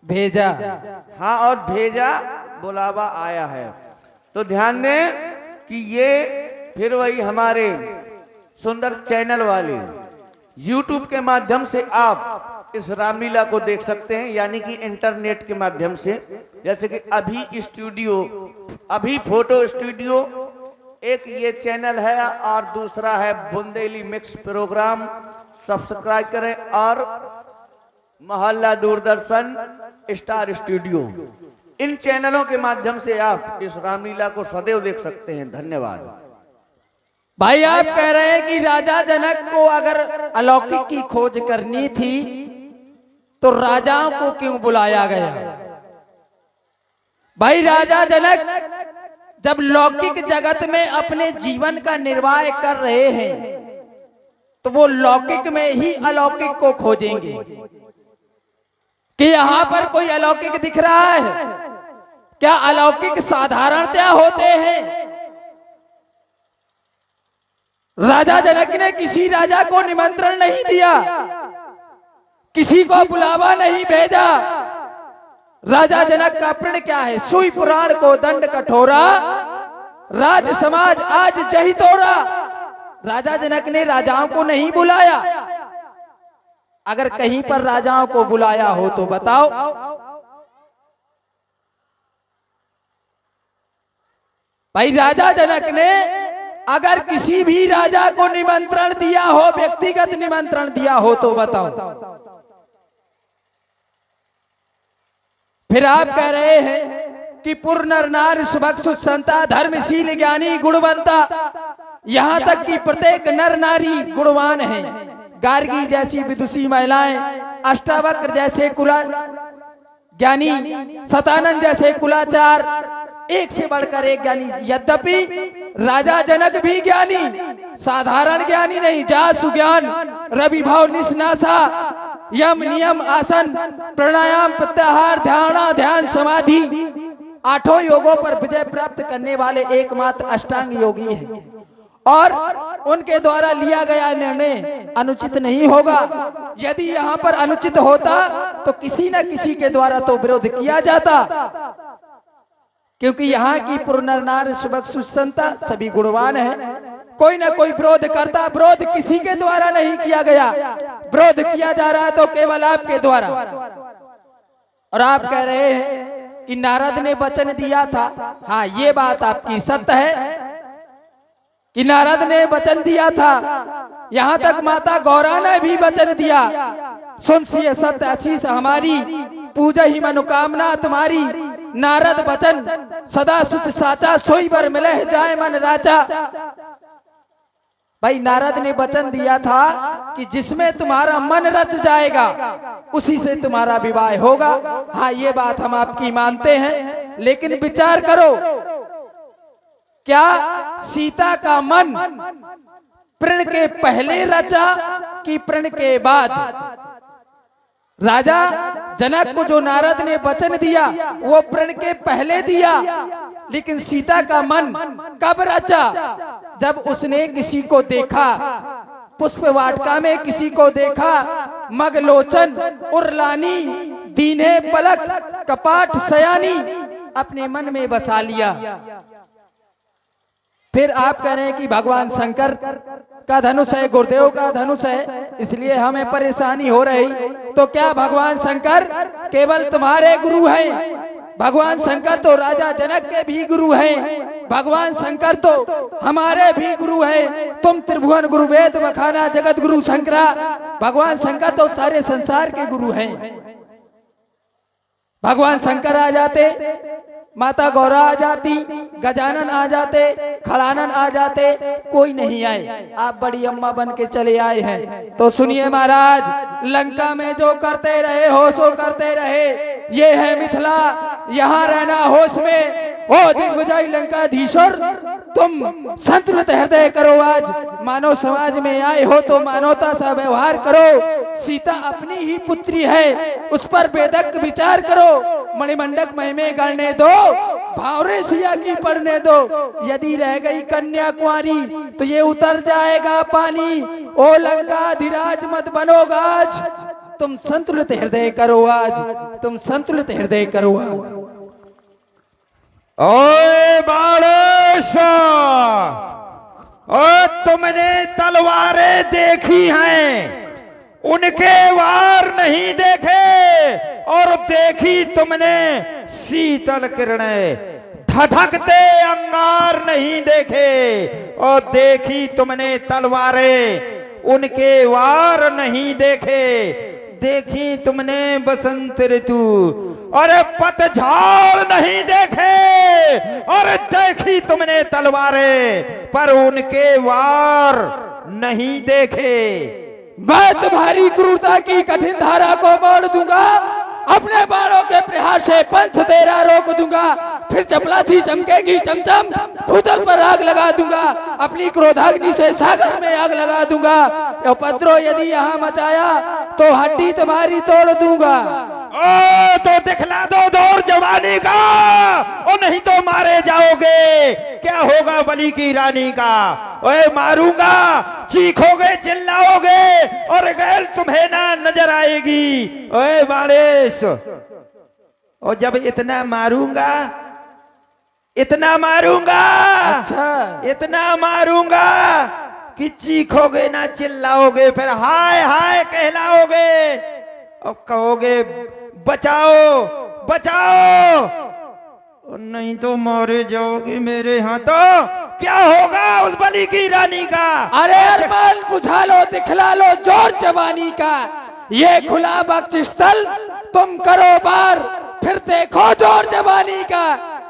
भेजा। हाँ, और भेजा बुलावा आया है। तो ध्यान दें कि ये फिर वही हमारे सुंदर चैनल वाले YouTube के माध्यम से आप इस रामलीला को देख सकते हैं, यानी कि इंटरनेट के माध्यम से। जैसे कि अभी फोटो स्टूडियो एक ये चैनल है, और दूसरा है बुंदेली मिक्स प्रोग्राम। सब्सक्राइब करें। और मोहल्ला दूरदर्शन स्टार स्टूडियो, इन चैनलों के माध्यम से आप इस रामलीला को सदैव देख सकते हैं। धन्यवाद। भाई आप कह रहे हैं कि राजा जनक को अगर अलौकिक की खोज करनी थी तो राजाओं को क्यों बुलाया गया? भाई राजा जनक जब लौकिक जगत में अपने जीवन का निर्वाह कर रहे हैं तो वो लौकिक में ही अलौकिक को खोजेंगे कि यहां पर कोई अलौकिक दिख रहा है क्या? अलौकिक साधारणतया होते हैं। राजा जनक ने किसी राजा को निमंत्रण नहीं दिया, किसी को बुलावा नहीं भेजा। राजा जनक का प्रण क्या है? सुई पुराण को दंड कठोरा, राज समाज आज जही तोड़ा। राजा जनक ने राजाओं को नहीं बुलाया। अगर कहीं पर राजाओं को बुलाया हो तो बताओ। भाई राजा जनक ने अगर किसी भी राजा को निमंत्रण दिया हो, व्यक्तिगत निमंत्रण दिया हो तो बताओ। फिर आप कह रहे हैं कि पुर नर नार सुभग सुसंता, धर्मशील ज्ञानी गुणवंता। यहां तक कि प्रत्येक नर नारी गुणवान है। गार्गी जैसी विदुषी महिलाएं, अष्टावक्र जैसे कुला ज्ञानी, सतानंद जैसे कुलाचार, एक से बढ़कर एक ज्ञानी। यद्यपि राजा जनक भी ज्ञानी, साधारण ज्ञानी नहीं, जासु ज्ञान, रवि भाव निस्नासा, यम नियम आसन प्राणायाम प्रत्याहार ध्यान समाधि, आठों योगों पर विजय प्राप्त करने वाले एकमात्र अष्टांग योगी हैं। और उनके द्वारा लिया गया निर्णय अनुचित नहीं होगा। यदि यहाँ पर अनुचित होता तो किसी न किसी के द्वारा तो विरोध किया जाता, क्योंकि यहाँ की पुरनर नार सुबह सुसंता सभी गुणवान है। कोई ना कोई विरोध करता, विरोध किसी के द्वारा नहीं किया गया, विरोध किया जा रहा है तो केवल आपके द्वारा। और आप कह रहे हैं कि नारद ने वचन दिया था। हाँ, ये बात आपकी सत्य है कि नारद ने वचन दिया था। यहाँ तक माता गौरा ने भी वचन दिया, सुन सिय सत्य आशीष हमारी, पूजा ही मनोकामना तुम्हारी। नारद वचन सदा सुच साचा, सोई बर मिले जाए मन राचा। भाई नारद ने वचन दिया था कि जिसमें तुम्हारा मन रच जाएगा उसी से तुम्हारा विवाह होगा। हाँ, ये बात हम आपकी मानते हैं, लेकिन विचार करो, क्या सीता का मन प्रण के पहले रचा कि प्रण के बाद? राजा जनक को जो नारद ने वचन दिया वो प्रण के पहले दिया, लेकिन सीता का मन कब रचा? जब उसने किसी को देखा, पुष्प वाटिका में किसी को देखा, मगलोचन उर्लानी, दीने पलक कपाट सयानी, अपने मन में बसा लिया। फिर आप कह रहे हैं कि भगवान शंकर का धनुष है, गुरुदेव का धनुष है, इसलिए हमें परेशानी हो रही। तो क्या भगवान शंकर केवल तुम्हारे गुरु हैं? भगवान शंकर तो राजा जनक के भी गुरु हैं, भगवान शंकर तो हमारे भी गुरु हैं। तुम त्रिभुवन गुरु वेद मखाना जगत गुरु शंकरा, भगवान शंकर तो सारे संसार के गुरु हैं। भगवान शंकर आ जाते, माता गौरा आ जाती, गजानन आ जाते, खड़ानन आ जाते, कोई नहीं आए। आप बड़ी अम्मा बन के चले आए हैं। तो सुनिए महाराज, लंका में जो करते रहे हो सो करते रहे, ये है मिथिला, यहाँ रहना होश में। ओ दिग्विजय लंकाधीश्वर, तुम संतुलित हृदय करो। आज मानव समाज में आए हो तो मानवता सा व्यवहार करो। सीता अपनी ही पुत्री है, उस पर बेदक विचार करो। मणिमंडक महिमे गढ़ने दो, भावरे सिया की पढ़ने दो। यदि रह गई कन्या कुंवारी तो ये उतर जाएगा पानी। ओ लंकाधिराज मत बनो गाज, तुम संतुलित हृदय करो आज, तुम संतुलित हृदय करो आज। ओए बालेश, ओ तुमने तलवारें देखी हैं, उनके वार नहीं देखे, और देखी तुमने शीतल किरणें, धधकते अंगार नहीं देखे, और देखी तुमने तलवारें, उनके वार नहीं देखे। देखी तुमने बसंत ऋतु और पतझड़ नहीं देखे, और देखी तुमने तलवारें पर उनके वार नहीं देखे। मैं तुम्हारी क्रूरता की कठिन धारा को मोड़ दूंगा, अपने बाणों के प्रहार से पंथ तेरा रोक दूंगा, फिर चपलासी चमकेगी चमचम, भूतल पर आग लगा दूंगा, अपनी क्रोधाग्नि से सागर में आग लगा दूंगा। उपद्रव यदि यहाँ मचाया तो हड्डी तुम्हारी तोड़ दूंगा। ओ तो दिखला दो दौर जवानी का, और नहीं तो मारे जाओगे। क्या होगा बलि की रानी का? ओए मारूंगा, चीखोगे चिल्लाओगे, और गैल तुम्हें ना नजर आएगी। ओए बालेश, और जब इतना मारूंगा, इतना मारूंगा, अच्छा, इतना मारूंगा कि चीखोगे ना चिल्लाओगे, फिर हाय हाय कहलाओगे, और कहोगे बचाओ बचाओ, और नहीं तो मारे जाओगे मेरे हाथों। क्या होगा उस बलि की रानी का? अरे अरमान बुझा लो, दिखला लो जोर जवानी का, ये खुला बख्श स्थल तुम करो पार, फिर देखो जोर जवानी का।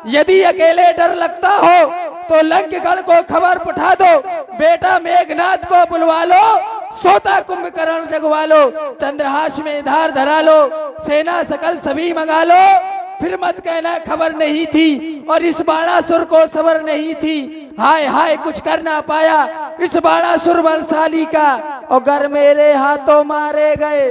यदि अकेले डर लगता हो तो लंकगढ़ को खबर पठा दो, बेटा मेघनाथ को बुलवा लो, सोता कुंभकर्ण जगवा लो, चंद्रहास में धार धरा लो, सेना सकल सभी मंगा लो, फिर मत कहना खबर नहीं थी, और इस बाणासुर को सबर नहीं थी। हाय हाय कुछ कर ना पाया इस बाणासुर बलशाली का, और अगर मेरे हाथों मारे गए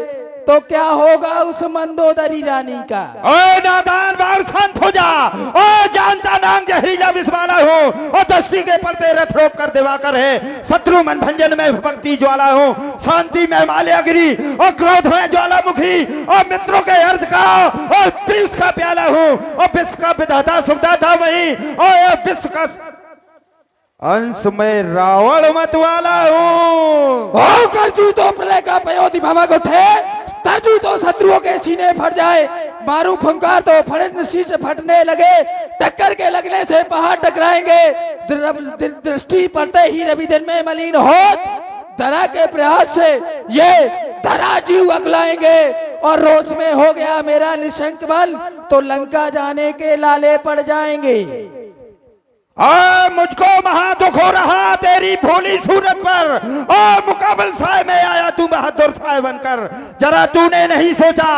तो क्या होगा उस मंदोदरी रानी का। ओए नादान बार शांत हो जा, ओ जानता नाम जहरीला विष वाला हूँ, और दस्ती के पलते रथ रोक कर दिवाकर है, शत्रु मन भंजन में भक्ति ज्वाला हूँ, शांति में माल्यागिरी, और क्रोध में ज्वालामुखी, और मित्रों के अर्थ का और विष का प्याला हूँ, और विष का विधाता सुखदाता वही, और विष का अंश में रावण मत वाला हूँ। करजू तो प्रलय का पयोधि भमक उठे, तरजू तो शत्रुओं के सीने फट जाए, मारू फंकार तो फड़े शीश फटने लगे, टक्कर के लगने से पहाड़ टकराएंगे, दृष्टि पड़ते ही रवि दिन में मलिन होत, धरा के प्रयास से ये धरा जीव अगलाएंगे, और रोष में हो गया मेरा निशंक बल, तो लंका जाने के लाले पड़ जाएंगे। मुझको महा दुख हो रहा तेरी भोली सूरत पर, मुकाबल साय में आया तू बहादुर साय बनकर, जरा तूने नहीं सोचा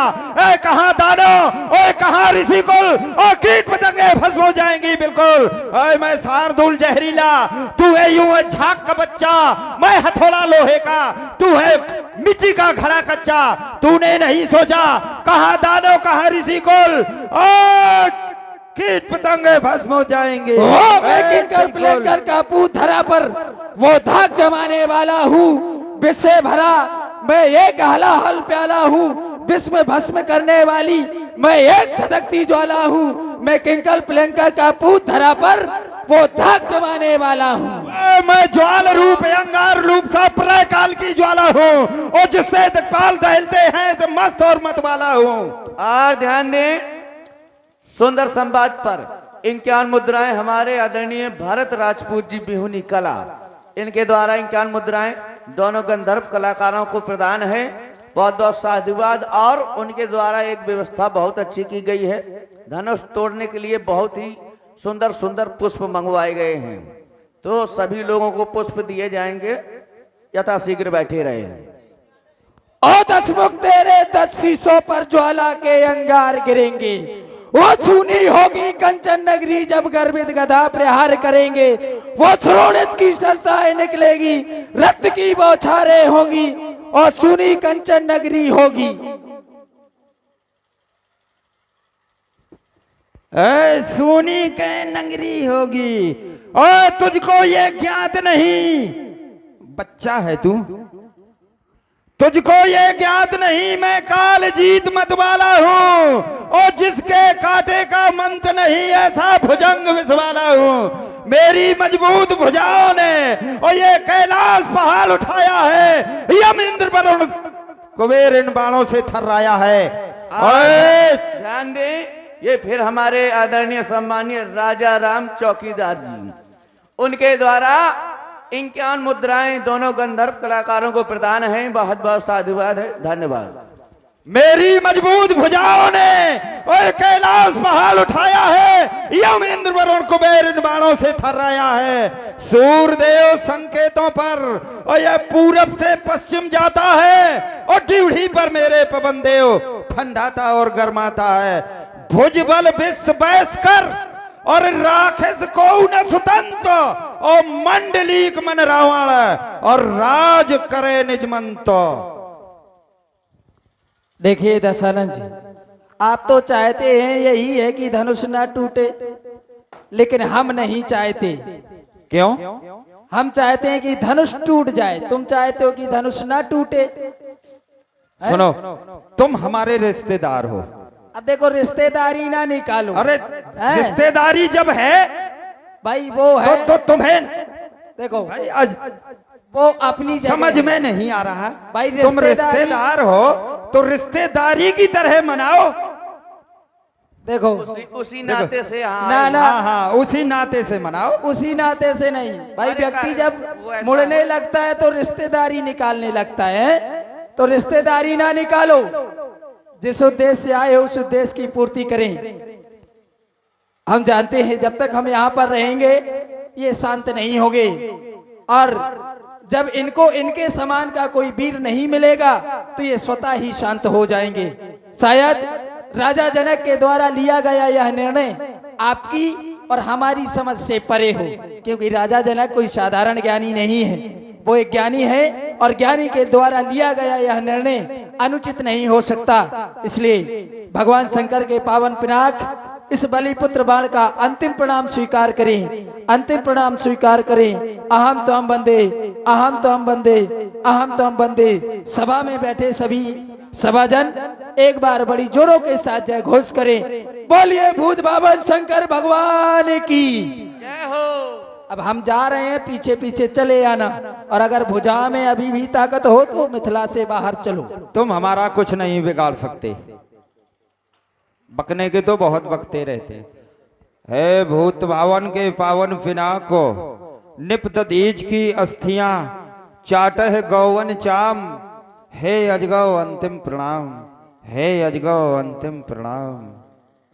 ए कहां दानो, ओए कहां ऋषि कुल, और कीट पतंगे भस्म हो जाएंगी बिल्कुल। ओए मैं शार्दूल जहरीला, तू है यूं है झाग का बच्चा, मैं हथौड़ा लोहे का, तू है मिट्टी का घड़ा कच्चा, तूने नहीं सोचा कहां दानो कहां ऋषि कुल, कीट पतंगे भस्म हो जाएंगे। किंकर का पूत धरा पर वो धाक जमाने वाला हूँ, विष से भरा मैं एक हला हल प्याला हूँ, विष में भस्म करने वाली मैं एक धधकती ज्वाला हूँ, मैं किंकर प्लंकर का पूत धरा पर वो धाक जमाने वाला हूँ। मैं ज्वाल रूप अंगार रूप सा प्रलय काल की ज्वाला हूँ, और जिससे दिक्पाल दहलते हैं से मस्त और मत वाला हूँ। और ध्यान दें सुंदर संवाद पर इनक्यान मुद्राएं हमारे आदरणीय भारत राजपूत जी बिहुनी कला, इनके द्वारा इनक्यान मुद्राएं दोनों गंधर्व कलाकारों को प्रदान है। बहुत बहुत साधुवाद। और उनके द्वारा एक व्यवस्था बहुत अच्छी की गई है, धनुष तोड़ने के लिए बहुत ही सुंदर सुंदर पुष्प मंगवाए गए हैं, तो सभी लोगों को पुष्प दिए जाएंगे, यथाशीघ्र बैठे रहे। और 10 मुख तेरे 10 शीशों पर ज्वाला के अंगार गिरेंगे, वो सुनी होगी कंचन नगरी जब गर्वित गदा प्रहार करेंगे, वो श्रोणित की सरताएं निकलेगी, रक्त की बौछारें होंगी, और सुनी कंचन नगरी होगी। सोनी के नगरी होगी, और तुझको ये ज्ञात नहीं, बच्चा है तू, तुझको ये ज्ञात नहीं मैं काल जीत मत वाला हूँ, और जिसके कांटे का मंत नहीं ऐसा भुजंग विष वाला हूँ। मेरी मजबूत भुजाओं ने और ये कैलाश पहाड़ उठाया है, यम इंद्र वरुण कुबेर इन बाणों से थर्राया है। और ध्यान दें, ये फिर हमारे आदरणीय सम्मानीय राजा राम चौकीदार जी, उनके द्वारा 51 मुद्राएं दोनों गंधर्व कलाकारों को प्रदान हैं। बहुत बहुत साधुवाद है, धन्यवाद। मेरी मजबूत भुजाओं ने और कैलाश पहाड़ उठाया है, यम इंद्र वरुण कुबेर इन बाणों से थर्राया है। सूर्यदेव संकेतों पर और यह पूरब से पश्चिम जाता है, और ड्यूढ़ी पर मेरे पवन देव ठंडाता और गर्माता है। भुज बल विश्व बैस कर और राक्षस को न सुतंत, और मंडलीक मन रावण और राज करे निजमंत। देखिए दशानन जी, आप तो चाहते हैं यही है कि धनुष ना टूटे, लेकिन हम नहीं चाहते। क्यों? हम चाहते हैं कि धनुष टूट जाए, तुम चाहते हो कि धनुष ना टूटे। सुनो, तुम हमारे रिश्तेदार हो। अब देखो, रिश्तेदारी ना निकालो। अरे हैं? रिश्तेदारी जब है भाई वो है तो तुम्हें देखो भाई आज वो अपनी जगह समझ है। में नहीं आ रहा। भाई तुम रिश्तेदार हो तो रिश्तेदारी की तरह मनाओ। देखो उसी नाते से ना ना हाँ, उसी नाते से मनाओ। उसी नाते से नहीं भाई, अरे व्यक्ति वो जब ऐसा मुड़ने लगता है तो रिश्तेदारी निकालने लगता है, तो रिश्तेदारी ना निकालो। जिस उद्देश्य से आए हो उस उद्देश्य की पूर्ति करें। हम जानते हैं जब तक हम यहाँ पर रहेंगे ये शांत नहीं होंगे, और जब इनको इनके समान का कोई वीर नहीं मिलेगा तो ये स्वतः ही शांत हो जाएंगे। शायद राजा जनक के द्वारा लिया गया यह निर्णय आपकी और हमारी समझ से परे हो, क्योंकि राजा जनक कोई साधारण ज्ञानी नहीं है, वो एक ज्ञानी है, और ज्ञानी के द्वारा लिया गया यह निर्णय अनुचित नहीं हो सकता। इसलिए भगवान शंकर के पावन पिनाक इस बलिपुत्र बाण का अंतिम प्रणाम स्वीकार करें, अंतिम प्रणाम स्वीकार करें। अहम तो हम बंदे, अहम तो हम बंदे, अहम तो हम बंदे। सभा में बैठे सभी सभाजन एक बार बड़ी जोरों के साथ जय घोष करें। बोलिए भूत बावन शंकर भगवान की जय हो। अब हम जा रहे हैं, पीछे पीछे चले आना, और अगर भुजा में अभी भी ताकत हो तो मिथिला से बाहर चलो। तुम हमारा कुछ नहीं बिगाड़ सकते। बकने के तो बहुत बकते रहते हैं। हे भूत भावन के पावन पिनाक को निपत दीज की अस्थियां चाटह गौवन चाम। हे अजगौ अंतिम प्रणाम, हे अजगौ अंतिम प्रणाम,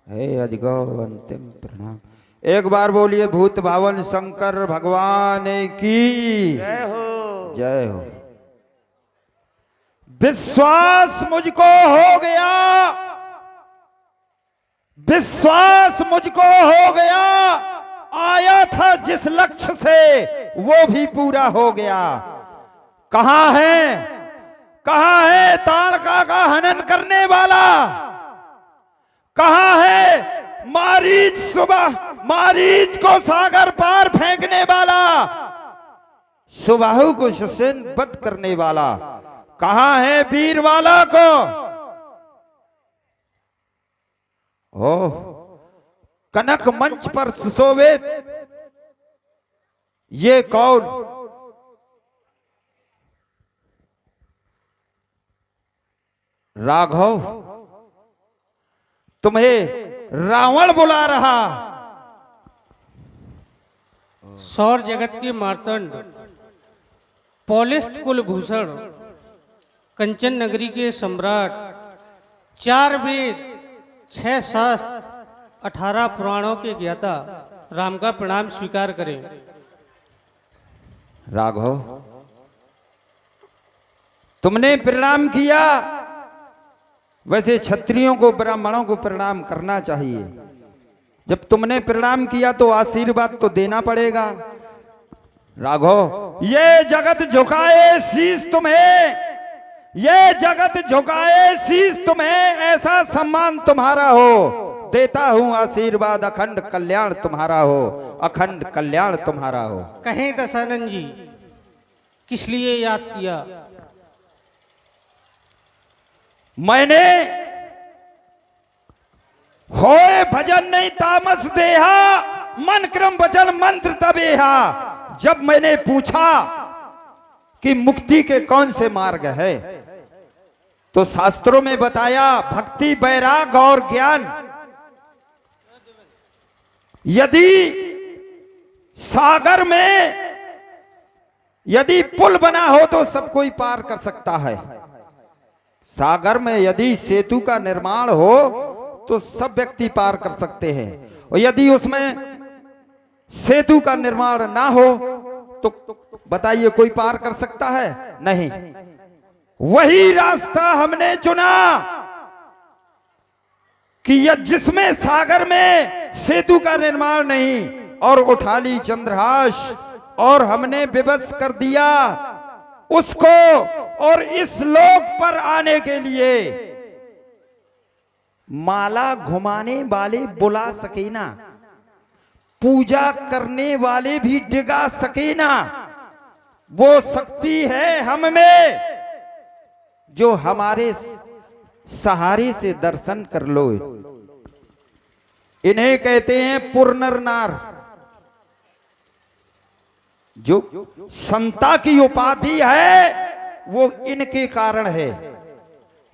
हे अजगौ अंतिम प्रणाम। एक बार बोलिए भूत भावन शंकर भगवान की जय हो। जय हो। विश्वास मुझको हो गया, विश्वास मुझको हो गया, आया था जिस लक्ष्य से वो भी पूरा हो गया। कहां है, कहां है ताड़का का हनन करने वाला? कहां है मारीच सुबह, मारीच को सागर पार फेंकने वाला, सुबाहु को शसेन बद करने वाला? कहां है वीर वाला को? ओह, कनक मंच पर सुशोभित ये कौन? राघव, तुम्हें रावण बुला रहा। सौर जगत की मार्तंड, पौलिस्त कुलभूषण, कंचन नगरी के सम्राट, 4 वेद, 6 शास्त्र, 18 पुराणों के ज्ञाता राम का प्रणाम स्वीकार करें। राघव, तुमने प्रणाम किया, वैसे क्षत्रियों को ब्राह्मणों को प्रणाम करना चाहिए। जब तुमने प्रणाम किया तो आशीर्वाद तो देना पड़ेगा। राघव, ये जगत झुकाए शीश तुम्हें, ये जगत झुकाए शीश तुम्हें, ऐसा सम्मान तुम्हारा हो। देता हूं आशीर्वाद, अखंड कल्याण तुम्हारा हो, अखंड कल्याण तुम्हारा हो। कहें दशानन जी, किस लिए याद किया? मैंने होए भजन नहीं तामस देहा, मन क्रम वचन मंत्र तबेहा। जब मैंने पूछा कि मुक्ति के कौन से मार्ग है, तो शास्त्रों में बताया भक्ति, वैराग और ज्ञान। यदि सागर में यदि पुल बना हो तो सब कोई पार कर सकता है। सागर में यदि सेतु का निर्माण हो तो सब व्यक्ति पार कर सकते हैं, और यदि उसमें सेतु का निर्माण ना हो तो बताइए कोई पार कर सकता है? नहीं। वही रास्ता हमने चुना कि यह जिसमें सागर में सेतु का निर्माण नहीं, और उठा ली चंद्रहास और हमने विवश कर दिया उसको। और इस लोक पर आने के लिए माला घुमाने वाले बुला सके ना, पूजा करने वाले भी डिगा सके ना। वो शक्ति है हम में जो हमारे सहारे से दर्शन कर लो। इन्हें कहते हैं पुरनर। जो संता की उपाधि है वो इनके कारण है।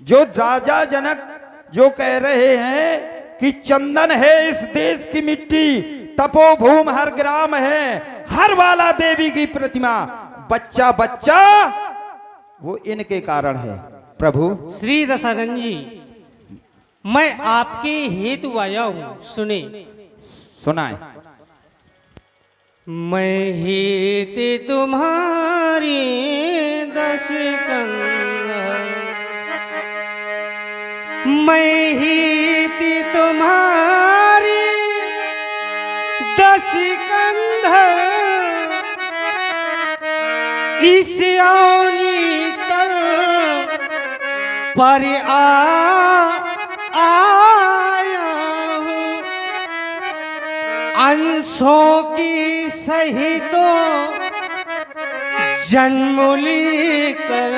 जो राजा जनक जो कह रहे हैं कि चंदन है इस देश की मिट्टी, तपोभूम हर ग्राम है, हर वाला देवी की प्रतिमा, बच्चा बच्चा, वो इनके कारण है। प्रभु श्री दशानंद जी, मैं आपके हेतु आया हूं, सुने। सुनाए। मैं हेते तुम्हारी दश कंधर, मैं हेते तुम्हारी दश कंधर, इस अवनी तल पर आया हूँ। अंशों की सहितो जन्म लेकर,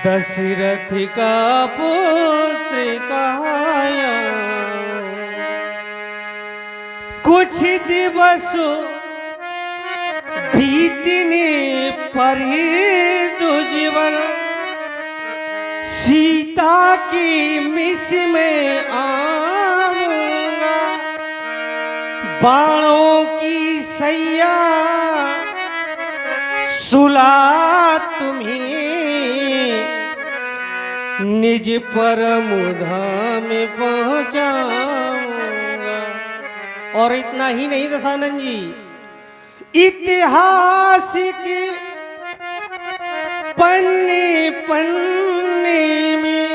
दशरथ का पुत्र कहाया। कुछ दिवस बीतने पर दुज्ज्वल सीता की मिस में आऊंगा। बाणों की सैया सुला तुम्हें, निज परम धाम पहुंचाऊंगा। और इतना ही नहीं दशानंद जी, इतिहास के पन्ने पन्ने में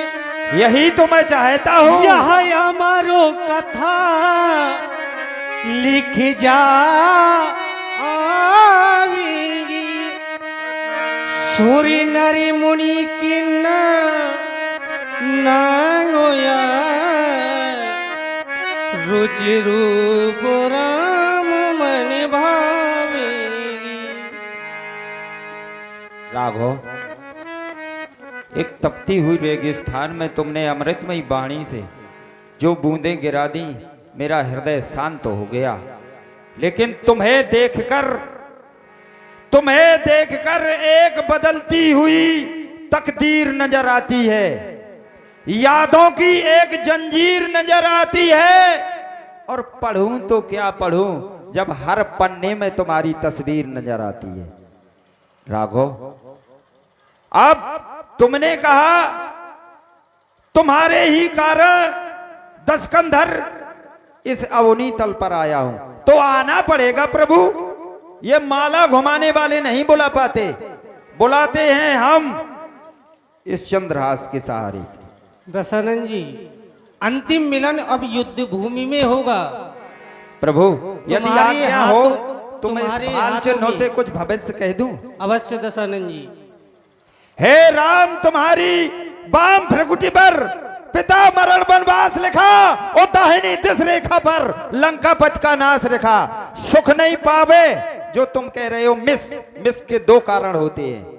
यही तो मैं चाहता हूं। यह हमारो कथा लिख जा आवेगी। सूर्य नरी मुनि किन्नर नांगोया, रुचि रूप राम मन भावेगी। राघव, एक तपती हुई रेगिस्तान में तुमने अमृतमयी वाणी से जो बूंदें गिरा दी, मेरा हृदय शांत हो गया। लेकिन तुम्हें देखकर एक बदलती हुई तकदीर नजर आती है, यादों की एक जंजीर नजर आती है। और पढ़ूं तो क्या पढ़ूं जब हर पन्ने में तुम्हारी तस्वीर नजर आती है। राघव, अब तुमने कहा तुम्हारे ही कारण दशकंधर इस अवनी तल पर आया हूं, तो आना पड़ेगा प्रभु। ये माला घुमाने वाले नहीं बुला पाते, बुलाते हैं हम इस चंद्रहास के सहारे से। दशानंद जी, अंतिम मिलन अब युद्ध भूमि में होगा। प्रभु, यदि आज्ञा हो तो मैं तुम्हारे इस भाल हाथों चिन्हों में- से कुछ भविष्य कह दूं। अवश्य दशानंद जी। हे राम, तुम्हारी बाम भ्रकुटी पर पिता मरण वनवास लिखा, और दाहिनी दिस रेखा पर लंका पथ का नाश लिखा। सुख नहीं पावे जो तुम कह रहे हो। मिस के दो कारण होते हैं।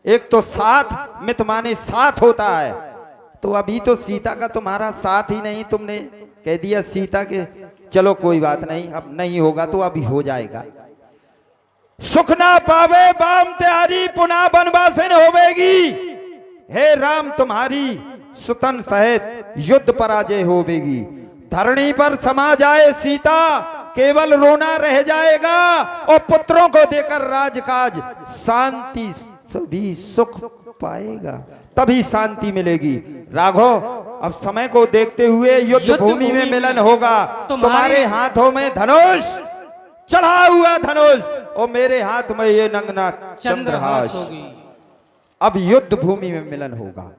एक तो साथ, मित माने साथ होता है। तो अभी तो सीता का तुम्हारा साथ ही नहीं, तुमने कह दिया सीता के चलो कोई बात नहीं, अब नहीं होगा तो अभी हो जाएगा। सुख ना पावे बाम त्यारी पुनः बनवासिन होवेगी। हे राम तुम्हारी सुतन सहित युद्ध पराजय होवेगी। धरणी पर समा जाए सीता, केवल रोना रह जाएगा और पुत्रों को देकर राजकाज शांति सभी सुख पाएगा, तभी शांति मिलेगी। राघव अब समय को देखते हुए युद्ध भूमि में मिलन होगा। तुम्हारे हाथों में धनुष, चढ़ा हुआ धनुष, और मेरे हाथ में ये नंगना चंद्रहास। अब युद्ध भूमि में मिलन होगा।